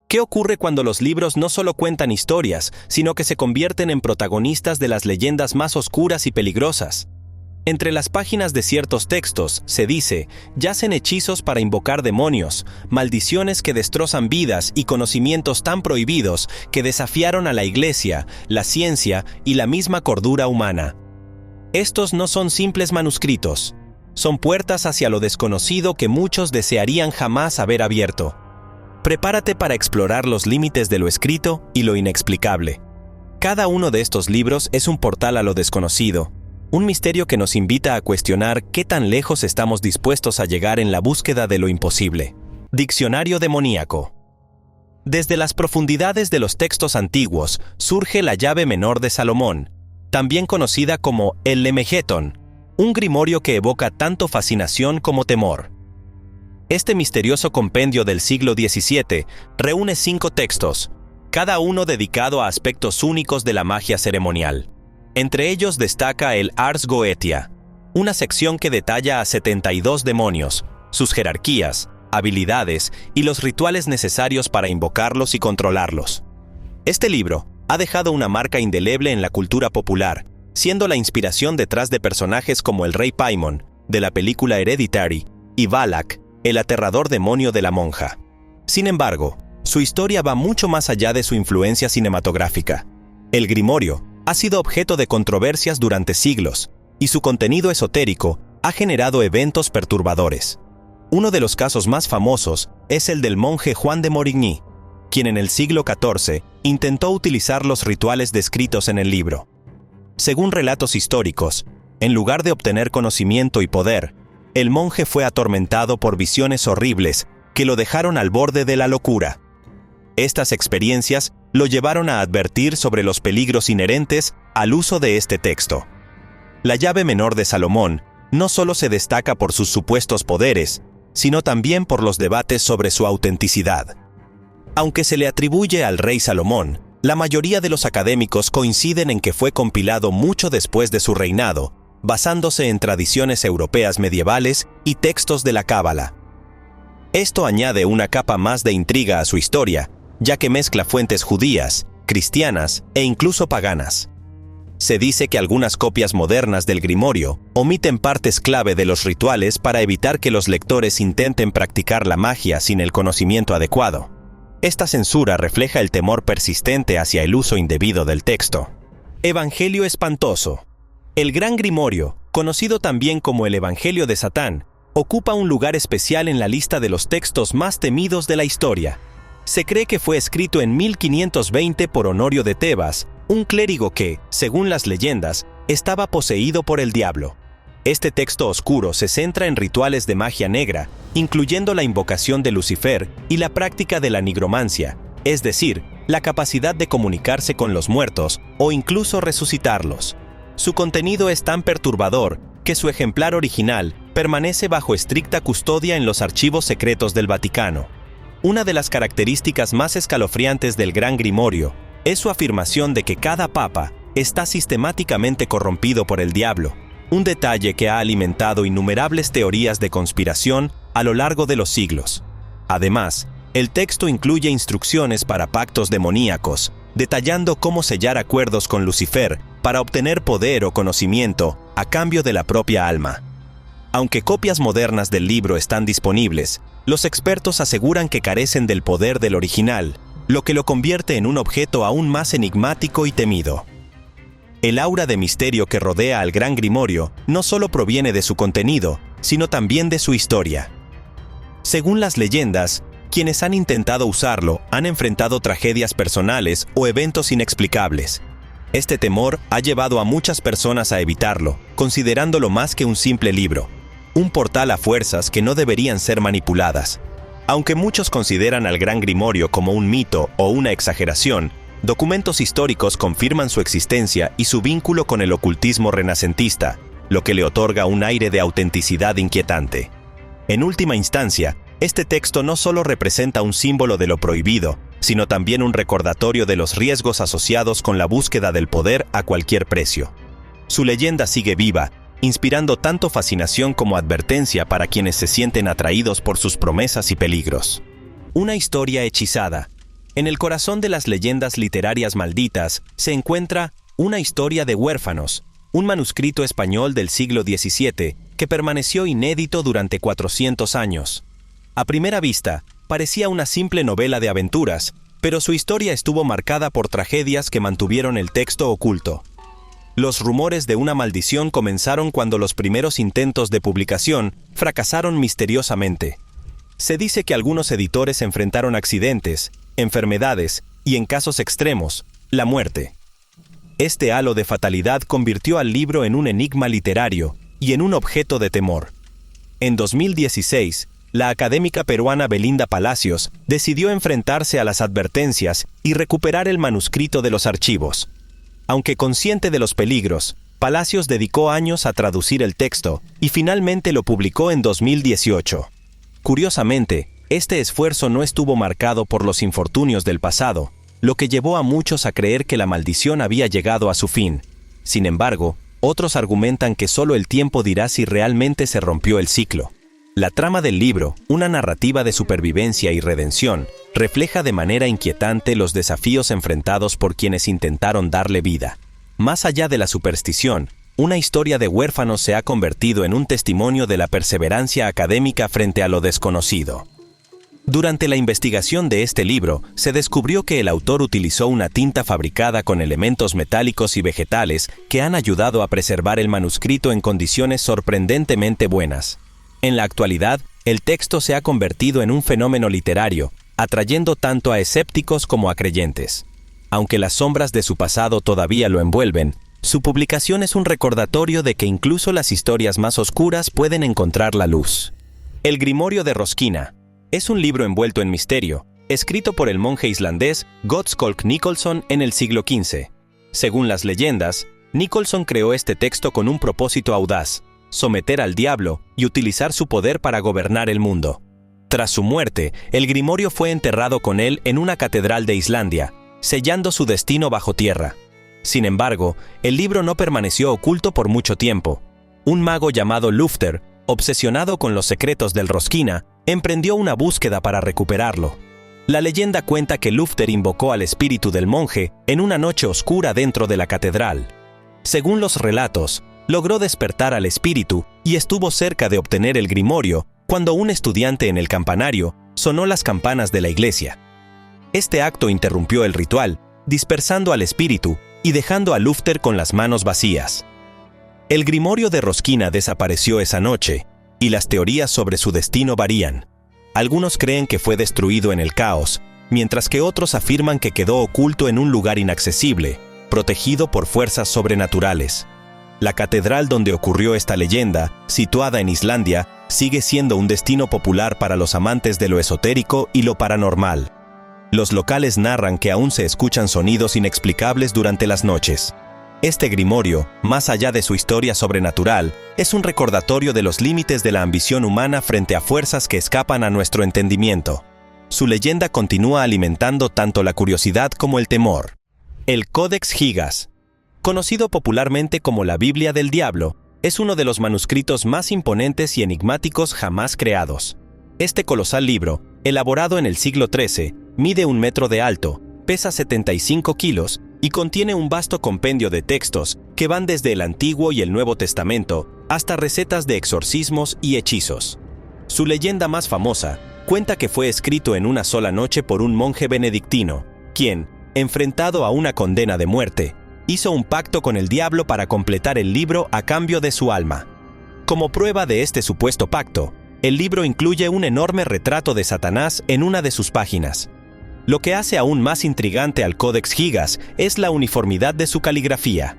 ¿Qué ocurre cuando los libros no solo cuentan historias, sino que se convierten en protagonistas de las leyendas más oscuras y peligrosas? Entre las páginas de ciertos textos, se dice, yacen hechizos para invocar demonios, maldiciones que destrozan vidas y conocimientos tan prohibidos que desafiaron a la Iglesia, la ciencia y la misma cordura humana. Estos no son simples manuscritos, son puertas hacia lo desconocido que muchos desearían jamás haber abierto. Prepárate para explorar los límites de lo escrito y lo inexplicable. Cada uno de estos libros es un portal a lo desconocido, un misterio que nos invita a cuestionar qué tan lejos estamos dispuestos a llegar en la búsqueda de lo imposible. Diccionario demoníaco. Desde las profundidades de los textos antiguos surge la llave menor de Salomón, también conocida como el Lemegeton, un grimorio que evoca tanto fascinación como temor. Este misterioso compendio del siglo XVII reúne 5 textos, cada uno dedicado a aspectos únicos de la magia ceremonial. Entre ellos destaca el Ars Goetia, una sección que detalla a 72 demonios, sus jerarquías, habilidades y los rituales necesarios para invocarlos y controlarlos. Este libro ha dejado una marca indeleble en la cultura popular, siendo la inspiración detrás de personajes como el Rey Paimon, de la película Hereditary, y Balak, el aterrador demonio de la monja. Sin embargo, su historia va mucho más allá de su influencia cinematográfica. El grimorio ha sido objeto de controversias durante siglos, y su contenido esotérico ha generado eventos perturbadores. Uno de los casos más famosos es el del monje Juan de Morigny, quien en el siglo XIV intentó utilizar los rituales descritos en el libro. Según relatos históricos, en lugar de obtener conocimiento y poder, el monje fue atormentado por visiones horribles que lo dejaron al borde de la locura. Estas experiencias lo llevaron a advertir sobre los peligros inherentes al uso de este texto. La llave menor de Salomón no solo se destaca por sus supuestos poderes, sino también por los debates sobre su autenticidad. Aunque se le atribuye al rey Salomón, la mayoría de los académicos coinciden en que fue compilado mucho después de su reinado, basándose en tradiciones europeas medievales y textos de la Cábala. Esto añade una capa más de intriga a su historia, ya que mezcla fuentes judías, cristianas e incluso paganas. Se dice que algunas copias modernas del grimorio omiten partes clave de los rituales para evitar que los lectores intenten practicar la magia sin el conocimiento adecuado. Esta censura refleja el temor persistente hacia el uso indebido del texto. Evangelio espantoso. El Gran Grimorio, conocido también como el Evangelio de Satán, ocupa un lugar especial en la lista de los textos más temidos de la historia. Se cree que fue escrito en 1520 por Honorio de Tebas, un clérigo que, según las leyendas, estaba poseído por el diablo. Este texto oscuro se centra en rituales de magia negra, incluyendo la invocación de Lucifer y la práctica de la nigromancia, es decir, la capacidad de comunicarse con los muertos o incluso resucitarlos. Su contenido es tan perturbador que su ejemplar original permanece bajo estricta custodia en los archivos secretos del Vaticano. Una de las características más escalofriantes del Gran Grimorio es su afirmación de que cada papa está sistemáticamente corrompido por el diablo, un detalle que ha alimentado innumerables teorías de conspiración a lo largo de los siglos. Además, el texto incluye instrucciones para pactos demoníacos, detallando cómo sellar acuerdos con Lucifer para obtener poder o conocimiento a cambio de la propia alma. Aunque copias modernas del libro están disponibles, los expertos aseguran que carecen del poder del original, lo que lo convierte en un objeto aún más enigmático y temido. El aura de misterio que rodea al Gran Grimorio no solo proviene de su contenido, sino también de su historia. Según las leyendas, quienes han intentado usarlo han enfrentado tragedias personales o eventos inexplicables. Este temor ha llevado a muchas personas a evitarlo, considerándolo más que un simple libro, un portal a fuerzas que no deberían ser manipuladas. Aunque muchos consideran al Gran Grimorio como un mito o una exageración, documentos históricos confirman su existencia y su vínculo con el ocultismo renacentista, lo que le otorga un aire de autenticidad inquietante. En última instancia, este texto no solo representa un símbolo de lo prohibido, sino también un recordatorio de los riesgos asociados con la búsqueda del poder a cualquier precio. Su leyenda sigue viva, inspirando tanto fascinación como advertencia para quienes se sienten atraídos por sus promesas y peligros. Una historia hechizada. En el corazón de las leyendas literarias malditas se encuentra Una historia de huérfanos, un manuscrito español del siglo XVII que permaneció inédito durante 400 años. A primera vista, parecía una simple novela de aventuras, pero su historia estuvo marcada por tragedias que mantuvieron el texto oculto. Los rumores de una maldición comenzaron cuando los primeros intentos de publicación fracasaron misteriosamente. Se dice que algunos editores enfrentaron accidentes, enfermedades y, en casos extremos, la muerte. Este halo de fatalidad convirtió al libro en un enigma literario y en un objeto de temor. En 2016, la académica peruana Belinda Palacios decidió enfrentarse a las advertencias y recuperar el manuscrito de los archivos. Aunque consciente de los peligros, Palacios dedicó años a traducir el texto y finalmente lo publicó en 2018. Curiosamente, este esfuerzo no estuvo marcado por los infortunios del pasado, lo que llevó a muchos a creer que la maldición había llegado a su fin. Sin embargo, otros argumentan que solo el tiempo dirá si realmente se rompió el ciclo. La trama del libro, una narrativa de supervivencia y redención, refleja de manera inquietante los desafíos enfrentados por quienes intentaron darle vida. Más allá de la superstición, una historia de huérfanos se ha convertido en un testimonio de la perseverancia académica frente a lo desconocido. Durante la investigación de este libro, se descubrió que el autor utilizó una tinta fabricada con elementos metálicos y vegetales que han ayudado a preservar el manuscrito en condiciones sorprendentemente buenas. En la actualidad, el texto se ha convertido en un fenómeno literario, atrayendo tanto a escépticos como a creyentes. Aunque las sombras de su pasado todavía lo envuelven, su publicación es un recordatorio de que incluso las historias más oscuras pueden encontrar la luz. El Grimorio de Roskina es un libro envuelto en misterio, escrito por el monje islandés Götz-Kolk Nicholson en el siglo XV. Según las leyendas, Nicholson creó este texto con un propósito audaz: someter al diablo y utilizar su poder para gobernar el mundo. Tras su muerte, el grimorio fue enterrado con él en una catedral de Islandia, sellando su destino bajo tierra. Sin embargo, el libro no permaneció oculto por mucho tiempo. Un mago llamado Lufter, obsesionado con los secretos del Roskina, emprendió una búsqueda para recuperarlo. La leyenda cuenta que Lufter invocó al espíritu del monje en una noche oscura dentro de la catedral. Según los relatos, logró despertar al espíritu y estuvo cerca de obtener el grimorio cuando un estudiante en el campanario sonó las campanas de la iglesia. Este acto interrumpió el ritual, dispersando al espíritu y dejando a Lufter con las manos vacías. El grimorio de Roskina desapareció esa noche, y las teorías sobre su destino varían. Algunos creen que fue destruido en el caos, mientras que otros afirman que quedó oculto en un lugar inaccesible, protegido por fuerzas sobrenaturales. La catedral donde ocurrió esta leyenda, situada en Islandia, sigue siendo un destino popular para los amantes de lo esotérico y lo paranormal. Los locales narran que aún se escuchan sonidos inexplicables durante las noches. Este grimorio, más allá de su historia sobrenatural, es un recordatorio de los límites de la ambición humana frente a fuerzas que escapan a nuestro entendimiento. Su leyenda continúa alimentando tanto la curiosidad como el temor. El Codex Gigas, conocido popularmente como la Biblia del Diablo, es uno de los manuscritos más imponentes y enigmáticos jamás creados. Este colosal libro, elaborado en el siglo XIII, mide 1 metro de alto, pesa 75 kilos y contiene un vasto compendio de textos que van desde el Antiguo y el Nuevo Testamento hasta recetas de exorcismos y hechizos. Su leyenda más famosa cuenta que fue escrito en una sola noche por un monje benedictino, quien, enfrentado a una condena de muerte, hizo un pacto con el diablo para completar el libro a cambio de su alma. Como prueba de este supuesto pacto, el libro incluye un enorme retrato de Satanás en una de sus páginas. Lo que hace aún más intrigante al Codex Gigas es la uniformidad de su caligrafía.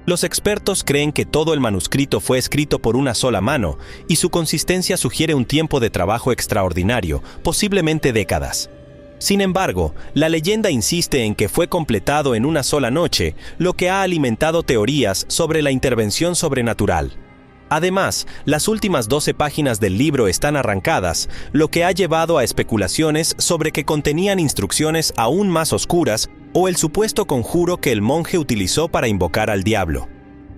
Los expertos creen que todo el manuscrito fue escrito por una sola mano y su consistencia sugiere un tiempo de trabajo extraordinario, posiblemente décadas. Sin embargo, la leyenda insiste en que fue completado en una sola noche, lo que ha alimentado teorías sobre la intervención sobrenatural. Además, las últimas 12 páginas del libro están arrancadas, lo que ha llevado a especulaciones sobre que contenían instrucciones aún más oscuras o el supuesto conjuro que el monje utilizó para invocar al diablo.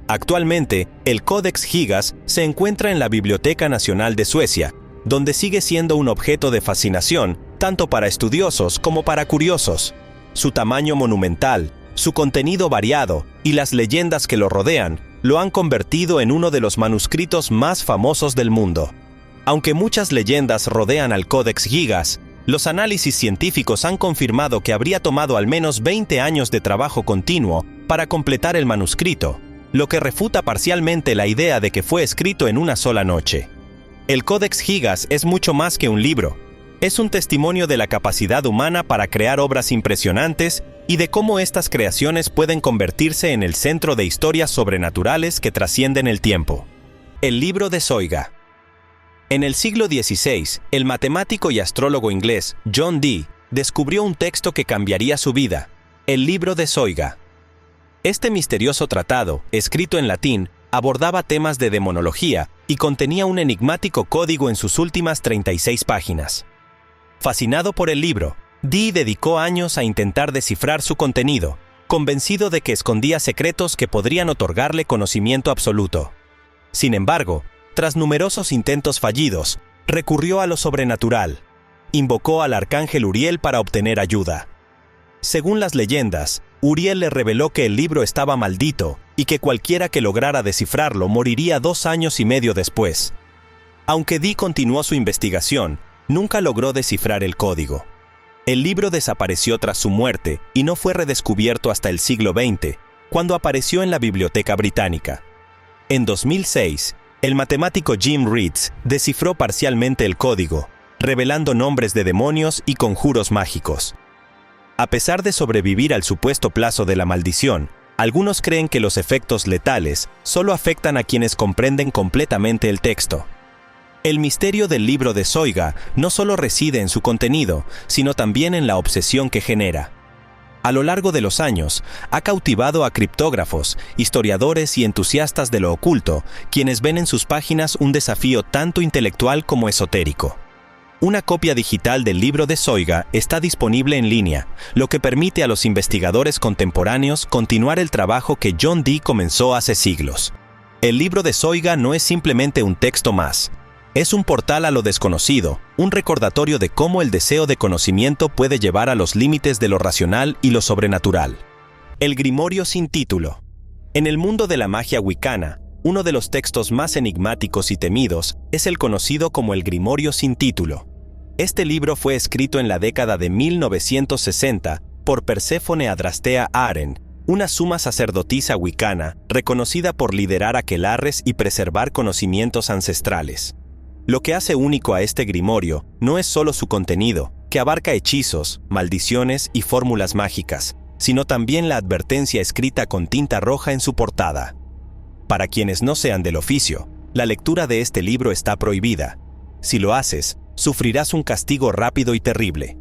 Actualmente, el Codex Gigas se encuentra en la Biblioteca Nacional de Suecia, donde sigue siendo un objeto de fascinación tanto para estudiosos como para curiosos. Su tamaño monumental, su contenido variado y las leyendas que lo rodean lo han convertido en uno de los manuscritos más famosos del mundo. Aunque muchas leyendas rodean al Codex Gigas, los análisis científicos han confirmado que habría tomado al menos 20 años de trabajo continuo para completar el manuscrito, lo que refuta parcialmente la idea de que fue escrito en una sola noche. El Codex Gigas es mucho más que un libro. Es un testimonio de la capacidad humana para crear obras impresionantes y de cómo estas creaciones pueden convertirse en el centro de historias sobrenaturales que trascienden el tiempo. El libro de Zoiga. En el siglo XVI, el matemático y astrólogo inglés John Dee descubrió un texto que cambiaría su vida, el libro de Zoiga. Este misterioso tratado, escrito en latín, abordaba temas de demonología y contenía un enigmático código en sus últimas 36 páginas. Fascinado por el libro, Dee dedicó años a intentar descifrar su contenido, convencido de que escondía secretos que podrían otorgarle conocimiento absoluto. Sin embargo, tras numerosos intentos fallidos, recurrió a lo sobrenatural. Invocó al arcángel Uriel para obtener ayuda. Según las leyendas, Uriel le reveló que el libro estaba maldito y que cualquiera que lograra descifrarlo moriría 2 años y medio después. Aunque Dee continuó su investigación, nunca logró descifrar el código. El libro desapareció tras su muerte y no fue redescubierto hasta el siglo XX, cuando apareció en la Biblioteca Británica. En 2006, el matemático Jim Reeds descifró parcialmente el código, revelando nombres de demonios y conjuros mágicos. A pesar de sobrevivir al supuesto plazo de la maldición, algunos creen que los efectos letales solo afectan a quienes comprenden completamente el texto. El misterio del libro de Zoiga no solo reside en su contenido, sino también en la obsesión que genera. A lo largo de los años, ha cautivado a criptógrafos, historiadores y entusiastas de lo oculto, quienes ven en sus páginas un desafío tanto intelectual como esotérico. Una copia digital del libro de Zoiga está disponible en línea, lo que permite a los investigadores contemporáneos continuar el trabajo que John Dee comenzó hace siglos. El libro de Zoiga no es simplemente un texto más. Es un portal a lo desconocido, un recordatorio de cómo el deseo de conocimiento puede llevar a los límites de lo racional y lo sobrenatural. El Grimorio sin título. En el mundo de la magia wicana, uno de los textos más enigmáticos y temidos es el conocido como el Grimorio sin título. Este libro fue escrito en la década de 1960 por Perséfone Adrastea Aren, una suma sacerdotisa wicana reconocida por liderar aquelarres y preservar conocimientos ancestrales. Lo que hace único a este grimorio no es solo su contenido, que abarca hechizos, maldiciones y fórmulas mágicas, sino también la advertencia escrita con tinta roja en su portada. Para quienes no sean del oficio, la lectura de este libro está prohibida. Si lo haces, sufrirás un castigo rápido y terrible.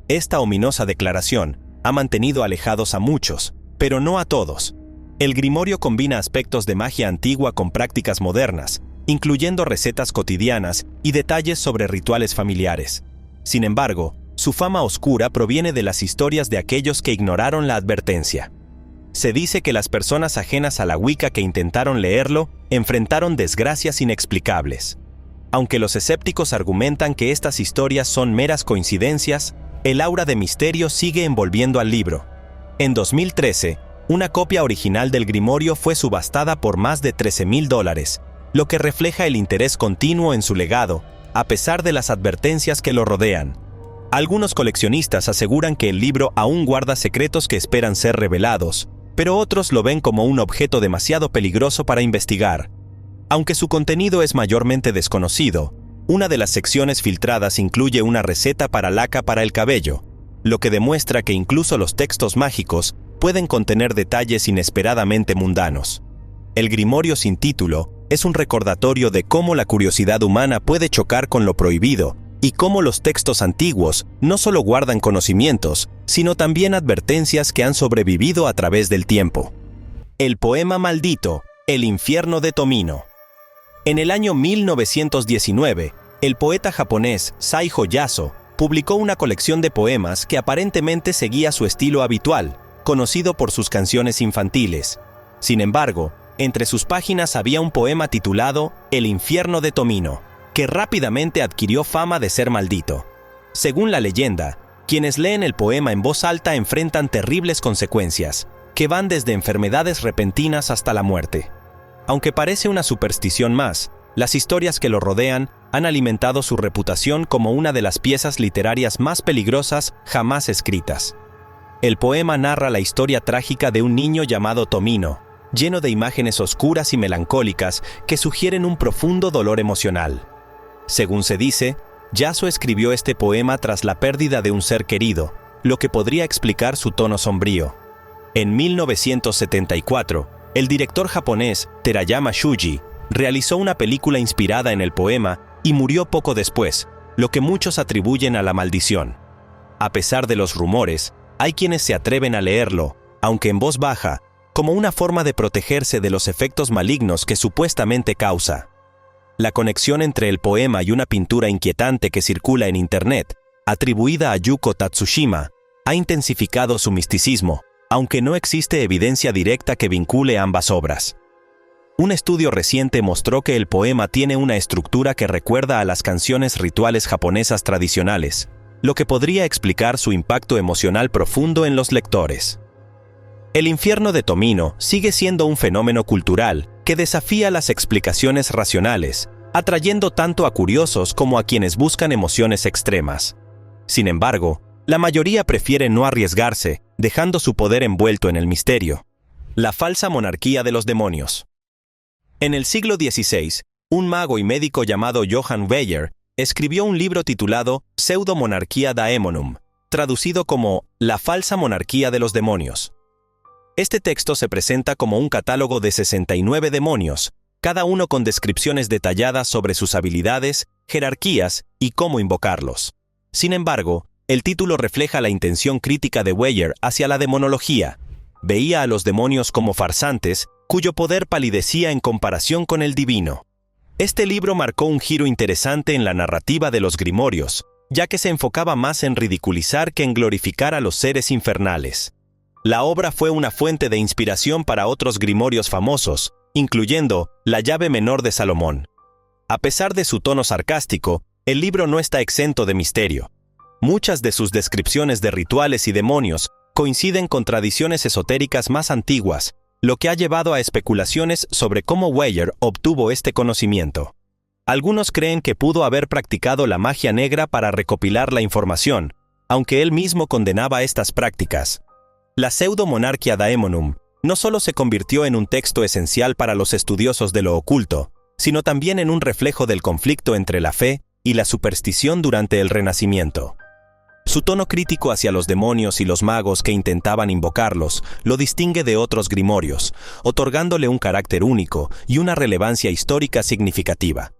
Esta ominosa declaración ha mantenido alejados a muchos, pero no a todos. El grimorio combina aspectos de magia antigua con prácticas modernas, incluyendo recetas cotidianas y detalles sobre rituales familiares. Sin embargo, su fama oscura proviene de las historias de aquellos que ignoraron la advertencia. Se dice que las personas ajenas a la Wicca que intentaron leerlo enfrentaron desgracias inexplicables. Aunque los escépticos argumentan que estas historias son meras coincidencias, el aura de misterio sigue envolviendo al libro. En 2013, una copia original del grimorio fue subastada por más de $13,000, lo que refleja el interés continuo en su legado, a pesar de las advertencias que lo rodean. Algunos coleccionistas aseguran que el libro aún guarda secretos que esperan ser revelados, pero otros lo ven como un objeto demasiado peligroso para investigar. Aunque su contenido es mayormente desconocido, una de las secciones filtradas incluye una receta para laca para el cabello, lo que demuestra que incluso los textos mágicos pueden contener detalles inesperadamente mundanos. El grimorio sin título es un recordatorio de cómo la curiosidad humana puede chocar con lo prohibido y cómo los textos antiguos no solo guardan conocimientos, sino también advertencias que han sobrevivido a través del tiempo. El poema maldito, El infierno de Tomino. En el año 1919, el poeta japonés Saijo Yaso publicó una colección de poemas que aparentemente seguía su estilo habitual, conocido por sus canciones infantiles. Sin embargo, entre sus páginas había un poema titulado El infierno de Tomino, que rápidamente adquirió fama de ser maldito. Según la leyenda, quienes leen el poema en voz alta enfrentan terribles consecuencias, que van desde enfermedades repentinas hasta la muerte. Aunque parece una superstición más, las historias que lo rodean han alimentado su reputación como una de las piezas literarias más peligrosas jamás escritas. El poema narra la historia trágica de un niño llamado Tomino, lleno de imágenes oscuras y melancólicas que sugieren un profundo dolor emocional. Según se dice, Yasuo escribió este poema tras la pérdida de un ser querido, lo que podría explicar su tono sombrío. En 1974, el director japonés Terayama Shuji realizó una película inspirada en el poema y murió poco después, lo que muchos atribuyen a la maldición. A pesar de los rumores, hay quienes se atreven a leerlo, aunque en voz baja, como una forma de protegerse de los efectos malignos que supuestamente causa. La conexión entre el poema y una pintura inquietante que circula en Internet, atribuida a Yuko Tatsushima, ha intensificado su misticismo, aunque no existe evidencia directa que vincule ambas obras. Un estudio reciente mostró que el poema tiene una estructura que recuerda a las canciones rituales japonesas tradicionales, lo que podría explicar su impacto emocional profundo en los lectores. El infierno de Tomino sigue siendo un fenómeno cultural que desafía las explicaciones racionales, atrayendo tanto a curiosos como a quienes buscan emociones extremas. Sin embargo, la mayoría prefiere no arriesgarse, dejando su poder envuelto en el misterio. La falsa monarquía de los demonios. En el siglo XVI, un mago y médico llamado Johann Weyer escribió un libro titulado Pseudo-Monarchia Daemonum, traducido como La falsa monarquía de los demonios. Este texto se presenta como un catálogo de 69 demonios, cada uno con descripciones detalladas sobre sus habilidades, jerarquías y cómo invocarlos. Sin embargo, el título refleja la intención crítica de Weyer hacia la demonología. Veía a los demonios como farsantes, cuyo poder palidecía en comparación con el divino. Este libro marcó un giro interesante en la narrativa de los grimorios, ya que se enfocaba más en ridiculizar que en glorificar a los seres infernales. La obra fue una fuente de inspiración para otros grimorios famosos, incluyendo La llave menor de Salomón. A pesar de su tono sarcástico, el libro no está exento de misterio. Muchas de sus descripciones de rituales y demonios coinciden con tradiciones esotéricas más antiguas, lo que ha llevado a especulaciones sobre cómo Weyer obtuvo este conocimiento. Algunos creen que pudo haber practicado la magia negra para recopilar la información, aunque él mismo condenaba estas prácticas. La Pseudo-Monarchia Daemonum no solo se convirtió en un texto esencial para los estudiosos de lo oculto, sino también en un reflejo del conflicto entre la fe y la superstición durante el Renacimiento. Su tono crítico hacia los demonios y los magos que intentaban invocarlos lo distingue de otros grimorios, otorgándole un carácter único y una relevancia histórica significativa.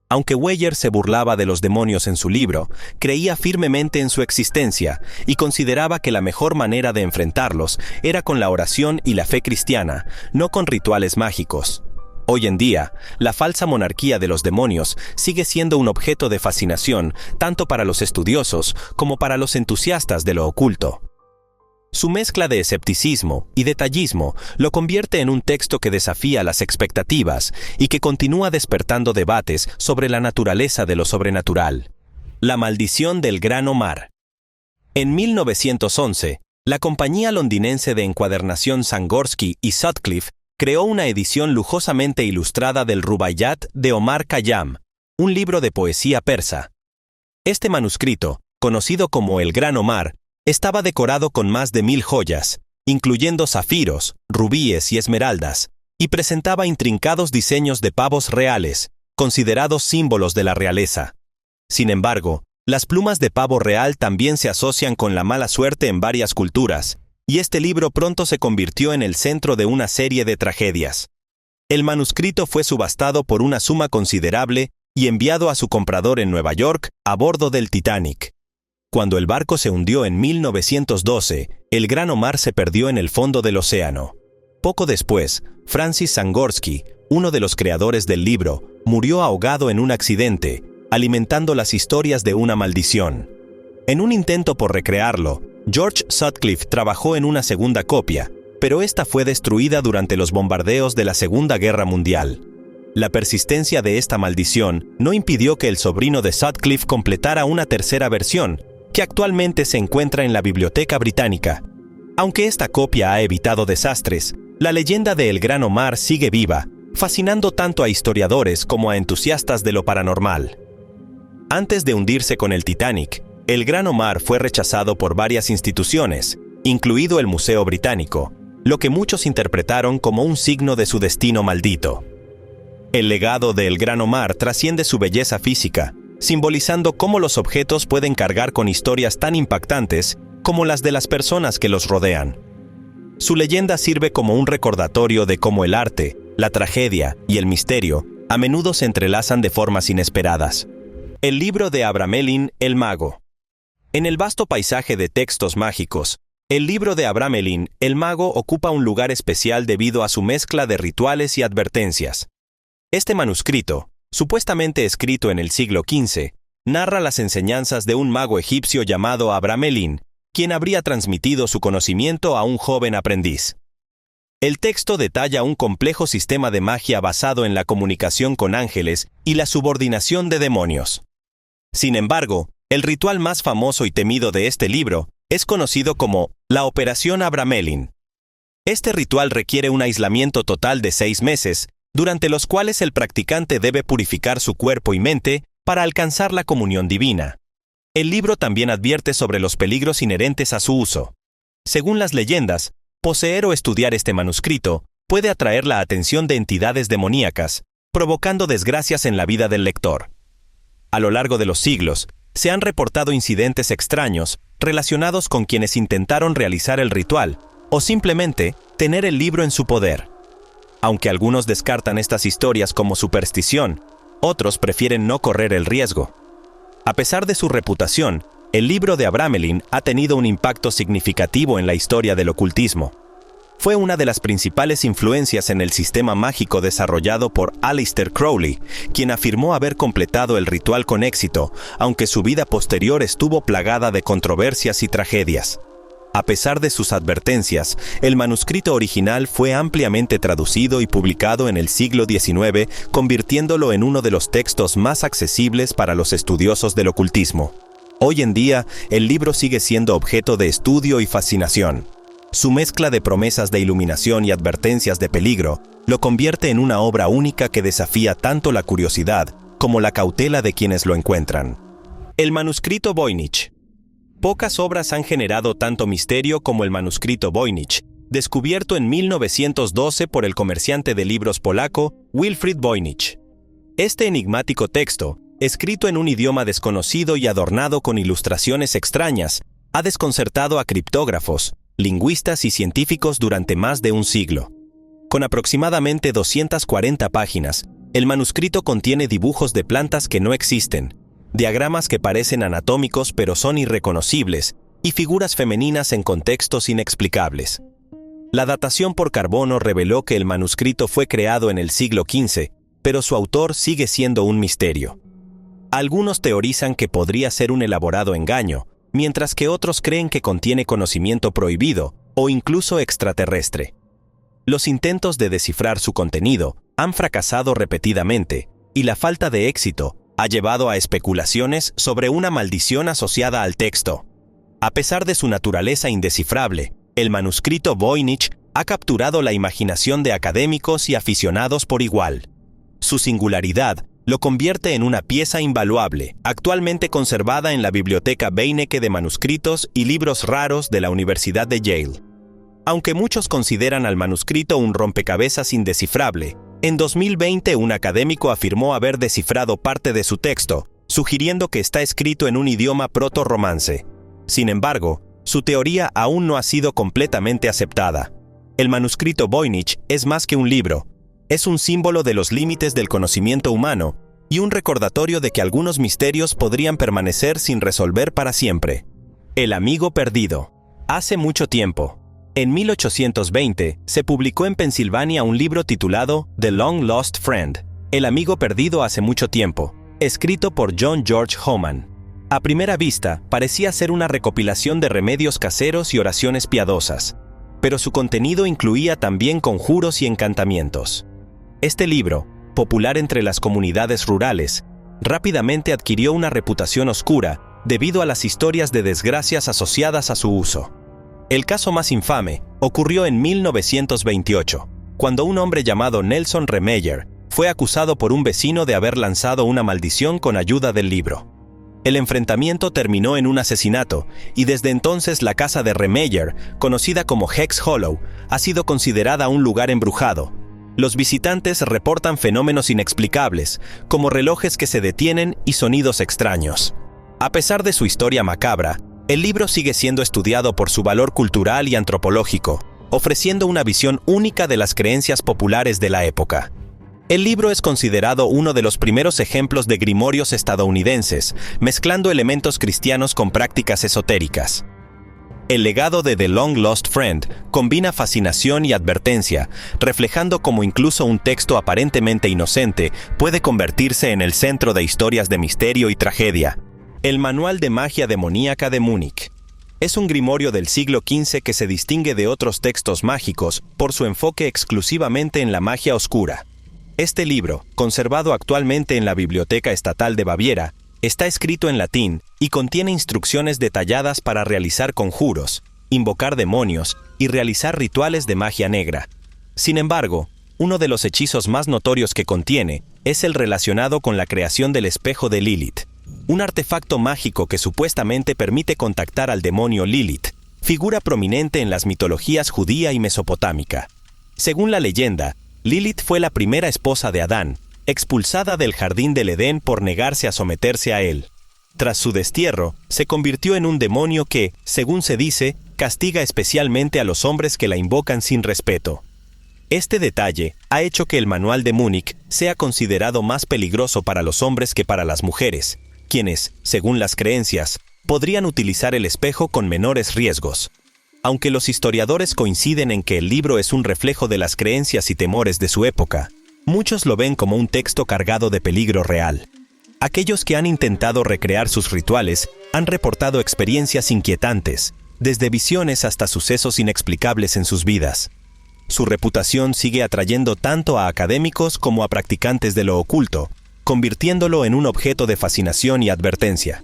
Aunque Weyer se burlaba de los demonios en su libro, creía firmemente en su existencia y consideraba que la mejor manera de enfrentarlos era con la oración y la fe cristiana, no con rituales mágicos. Hoy en día, la falsa monarquía de los demonios sigue siendo un objeto de fascinación tanto para los estudiosos como para los entusiastas de lo oculto. Su mezcla de escepticismo y detallismo lo convierte en un texto que desafía las expectativas y que continúa despertando debates sobre la naturaleza de lo sobrenatural. La maldición del Gran Omar. En 1911, la compañía londinense de encuadernación Sangorsky y Sutcliffe creó una edición lujosamente ilustrada del Rubaiyat de Omar Khayyam, un libro de poesía persa. Este manuscrito, conocido como El Gran Omar, estaba decorado con más de 1000 joyas, incluyendo zafiros, rubíes y esmeraldas, y presentaba intrincados diseños de pavos reales, considerados símbolos de la realeza. Sin embargo, las plumas de pavo real también se asocian con la mala suerte en varias culturas, y este libro pronto se convirtió en el centro de una serie de tragedias. El manuscrito fue subastado por una suma considerable y enviado a su comprador en Nueva York a bordo del Titanic. Cuando el barco se hundió en 1912, el Gran Omar se perdió en el fondo del océano. Poco después, Francis Sangorsky, uno de los creadores del libro, murió ahogado en un accidente, alimentando las historias de una maldición. En un intento por recrearlo, George Sutcliffe trabajó en una segunda copia, pero esta fue destruida durante los bombardeos de la Segunda Guerra Mundial. La persistencia de esta maldición no impidió que el sobrino de Sutcliffe completara una tercera versión, que actualmente se encuentra en la Biblioteca Británica. Aunque esta copia ha evitado desastres, la leyenda de El Gran Omar sigue viva, fascinando tanto a historiadores como a entusiastas de lo paranormal. Antes de hundirse con el Titanic, El Gran Omar fue rechazado por varias instituciones, incluido el Museo Británico, lo que muchos interpretaron como un signo de su destino maldito. El legado de El Gran Omar trasciende su belleza física, simbolizando cómo los objetos pueden cargar con historias tan impactantes como las de las personas que los rodean. Su leyenda sirve como un recordatorio de cómo el arte, la tragedia y el misterio a menudo se entrelazan de formas inesperadas. El libro de Abramelin, el mago. En el vasto paisaje de textos mágicos, el libro de Abramelin, el mago, ocupa un lugar especial debido a su mezcla de rituales y advertencias. Este manuscrito, supuestamente escrito en el siglo XV, narra las enseñanzas de un mago egipcio llamado Abramelin, quien habría transmitido su conocimiento a un joven aprendiz. El texto detalla un complejo sistema de magia basado en la comunicación con ángeles y la subordinación de demonios. Sin embargo, el ritual más famoso y temido de este libro es conocido como la Operación Abramelin. Este ritual requiere un aislamiento total de 6 meses, durante los cuales el practicante debe purificar su cuerpo y mente para alcanzar la comunión divina. El libro también advierte sobre los peligros inherentes a su uso. Según las leyendas, poseer o estudiar este manuscrito puede atraer la atención de entidades demoníacas, provocando desgracias en la vida del lector. A lo largo de los siglos, se han reportado incidentes extraños relacionados con quienes intentaron realizar el ritual o simplemente tener el libro en su poder. Aunque algunos descartan estas historias como superstición, otros prefieren no correr el riesgo. A pesar de su reputación, el libro de Abramelin ha tenido un impacto significativo en la historia del ocultismo. Fue una de las principales influencias en el sistema mágico desarrollado por Aleister Crowley, quien afirmó haber completado el ritual con éxito, aunque su vida posterior estuvo plagada de controversias y tragedias. A pesar de sus advertencias, el manuscrito original fue ampliamente traducido y publicado en el siglo XIX, convirtiéndolo en uno de los textos más accesibles para los estudiosos del ocultismo. Hoy en día, el libro sigue siendo objeto de estudio y fascinación. Su mezcla de promesas de iluminación y advertencias de peligro lo convierte en una obra única que desafía tanto la curiosidad como la cautela de quienes lo encuentran. El manuscrito Voynich. Pocas obras han generado tanto misterio como el manuscrito Voynich, descubierto en 1912 por el comerciante de libros polaco Wilfrid Voynich. Este enigmático texto, escrito en un idioma desconocido y adornado con ilustraciones extrañas, ha desconcertado a criptógrafos, lingüistas y científicos durante más de un siglo. Con aproximadamente 240 páginas, el manuscrito contiene dibujos de plantas que no existen, diagramas que parecen anatómicos pero son irreconocibles, y figuras femeninas en contextos inexplicables. La datación por carbono reveló que el manuscrito fue creado en el siglo XV, pero su autor sigue siendo un misterio. Algunos teorizan que podría ser un elaborado engaño, mientras que otros creen que contiene conocimiento prohibido o incluso extraterrestre. Los intentos de descifrar su contenido han fracasado repetidamente, y la falta de éxito ha llevado a especulaciones sobre una maldición asociada al texto. A pesar de su naturaleza indescifrable, el manuscrito Voynich ha capturado la imaginación de académicos y aficionados por igual. Su singularidad lo convierte en una pieza invaluable, actualmente conservada en la Biblioteca Beinecke de Manuscritos y Libros Raros de la Universidad de Yale. Aunque muchos consideran al manuscrito un rompecabezas indescifrable, en 2020 un académico afirmó haber descifrado parte de su texto, sugiriendo que está escrito en un idioma proto-romance. Sin embargo, su teoría aún no ha sido completamente aceptada. El manuscrito Voynich es más que un libro. Es un símbolo de los límites del conocimiento humano y un recordatorio de que algunos misterios podrían permanecer sin resolver para siempre. El amigo perdido. Hace mucho tiempo, en 1820, se publicó en Pensilvania un libro titulado The Long Lost Friend, El amigo perdido hace mucho tiempo, escrito por John George Homan. A primera vista, parecía ser una recopilación de remedios caseros y oraciones piadosas, pero su contenido incluía también conjuros y encantamientos. Este libro, popular entre las comunidades rurales, rápidamente adquirió una reputación oscura debido a las historias de desgracias asociadas a su uso. El caso más infame ocurrió en 1928, cuando un hombre llamado Nelson Remeyer fue acusado por un vecino de haber lanzado una maldición con ayuda del libro. El enfrentamiento terminó en un asesinato, y desde entonces la casa de Remeyer, conocida como Hex Hollow, ha sido considerada un lugar embrujado. Los visitantes reportan fenómenos inexplicables, como relojes que se detienen y sonidos extraños. A pesar de su historia macabra, el libro sigue siendo estudiado por su valor cultural y antropológico, ofreciendo una visión única de las creencias populares de la época. El libro es considerado uno de los primeros ejemplos de grimorios estadounidenses, mezclando elementos cristianos con prácticas esotéricas. El legado de The Long Lost Friend combina fascinación y advertencia, reflejando cómo incluso un texto aparentemente inocente puede convertirse en el centro de historias de misterio y tragedia. El Manual de Magia Demoníaca de Múnich es un grimorio del siglo XV que se distingue de otros textos mágicos por su enfoque exclusivamente en la magia oscura. Este libro, conservado actualmente en la Biblioteca Estatal de Baviera, está escrito en latín y contiene instrucciones detalladas para realizar conjuros, invocar demonios y realizar rituales de magia negra. Sin embargo, uno de los hechizos más notorios que contiene es el relacionado con la creación del espejo de Lilith, un artefacto mágico que supuestamente permite contactar al demonio Lilith, figura prominente en las mitologías judía y mesopotámica. Según la leyenda, Lilith fue la primera esposa de Adán, expulsada del jardín del Edén por negarse a someterse a él. Tras su destierro, se convirtió en un demonio que, según se dice, castiga especialmente a los hombres que la invocan sin respeto. Este detalle ha hecho que el Manual de Múnich sea considerado más peligroso para los hombres que para las mujeres, quienes, según las creencias, podrían utilizar el espejo con menores riesgos. Aunque los historiadores coinciden en que el libro es un reflejo de las creencias y temores de su época, muchos lo ven como un texto cargado de peligro real. Aquellos que han intentado recrear sus rituales han reportado experiencias inquietantes, desde visiones hasta sucesos inexplicables en sus vidas. Su reputación sigue atrayendo tanto a académicos como a practicantes de lo oculto, convirtiéndolo en un objeto de fascinación y advertencia.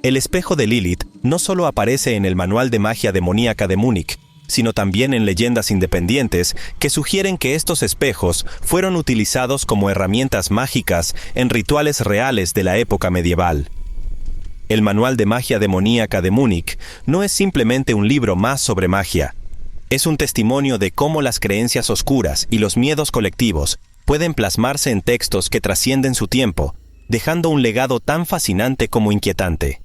El espejo de Lilith no solo aparece en el Manual de Magia Demoníaca de Múnich, sino también en leyendas independientes que sugieren que estos espejos fueron utilizados como herramientas mágicas en rituales reales de la época medieval. El Manual de Magia Demoníaca de Múnich no es simplemente un libro más sobre magia. Es un testimonio de cómo las creencias oscuras y los miedos colectivos pueden plasmarse en textos que trascienden su tiempo, dejando un legado tan fascinante como inquietante.